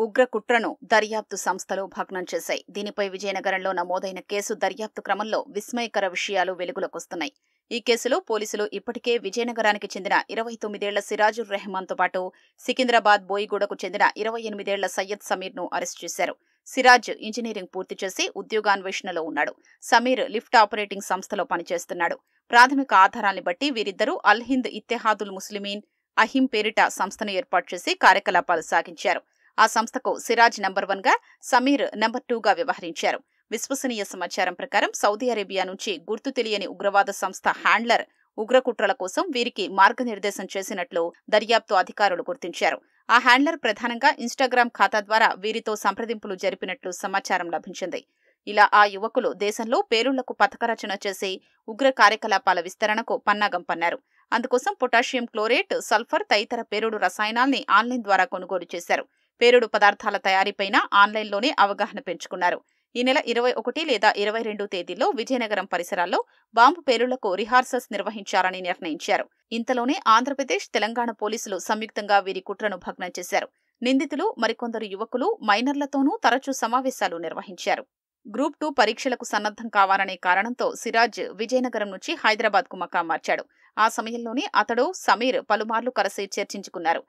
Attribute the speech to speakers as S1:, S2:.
S1: ఉగ్ర కుట్రను దర్యాప్తు సంస్థలు భగ్నం చేశాయి. దీనిపై విజయనగరంలో నమోదైన కేసు దర్యాప్తు క్రమంలో విస్మయకర విషయాలు వెలుగులోకొస్తున్నాయి. ఈ కేసులో పోలీసులు ఇప్పటికే విజయనగరానికి చెందిన 29 ఏళ్ల సిరాజుర్ రెహమాన్తో పాటు సికింద్రాబాద్ బోయిగూడకు చెందిన 28 ఏళ్ల సయ్యద్ సమీర్ను అరెస్టు చేశారు. సిరాజ్ ఇంజనీరింగ్ పూర్తి చేసి ఉద్యోగాన్వేషణలో ఉన్నాడు. సమీర్ లిఫ్ట్ ఆపరేటింగ్ సంస్థలో పనిచేస్తున్నాడు. ప్రాథమిక ఆధారాల్ని బట్టి వీరిద్దరూ అల్ హింద్ ఇత్తెహాదుల్ ముస్లిమీన్ అహిం పేరిట సంస్థను ఏర్పాటు చేసి కార్యకలాపాలు సాగించారు. ఆ సంస్థకు సిరాజ్ నంబర్ 1 గా, సమీర్ నంబర్ 2 గా వ్యవహరించారు. విశ్వసనీయ సమాచారం ప్రకారం సౌదీ అరేబియా నుంచి గుర్తు తెలియని ఉగ్రవాద సంస్థ హ్యాండ్లర్ ఉగ్రకుట్రల కోసం వీరికి మార్గనిర్దేశం చేసినట్లు దర్యాప్తు అధికారులు గుర్తించారు. ఆ హ్యాండ్లర్ ప్రధానంగా ఇన్స్టాగ్రామ్ ఖాతా ద్వారా వీరితో సంప్రదింపులు జరిపినట్లు సమాచారం లభించింది. ఇలా ఆ యువకులు దేశంలో పేలుళ్లకు పథకరచన చేసి ఉగ్ర కార్యకలాపాల విస్తరణకు పన్నాగం పన్నారు. అందుకోసం పొటాషియం క్లోరేట్, సల్ఫర్ తదితర పేలుడు రసాయనాల్ని ఆన్లైన్ ద్వారా కొనుగోలు చేశారు. పేలుడు పదార్థాల తయారీపైన ఆన్లైన్లోనే అవగాహన పెంచుకున్నారు. ఈ నెల 21 లేదా 22 తేదీల్లో విజయనగరం పరిసరాల్లో బాంబు పేలుళ్లకు రిహార్సల్స్ నిర్వహించాలని నిర్ణయించారు. ఇంతలోనే ఆంధ్రప్రదేశ్, తెలంగాణ పోలీసులు సంయుక్తంగా వీరి కుట్రను భగ్నం చేశారు. నిందితులు మరికొందరు యువకులు మైనర్లతోనూ తరచూ సమావేశాలు నిర్వహించారు. గ్రూప్ 2 పరీక్షలకు సన్నద్ధం కావాలనే కారణంతో సిరాజ్ విజయనగరం నుంచి హైదరాబాద్కు మకాం మార్చాడు. ఆ సమయంలోనే అతడు, సమీర్ పలుమార్లు కలిసి చర్చించుకున్నారు.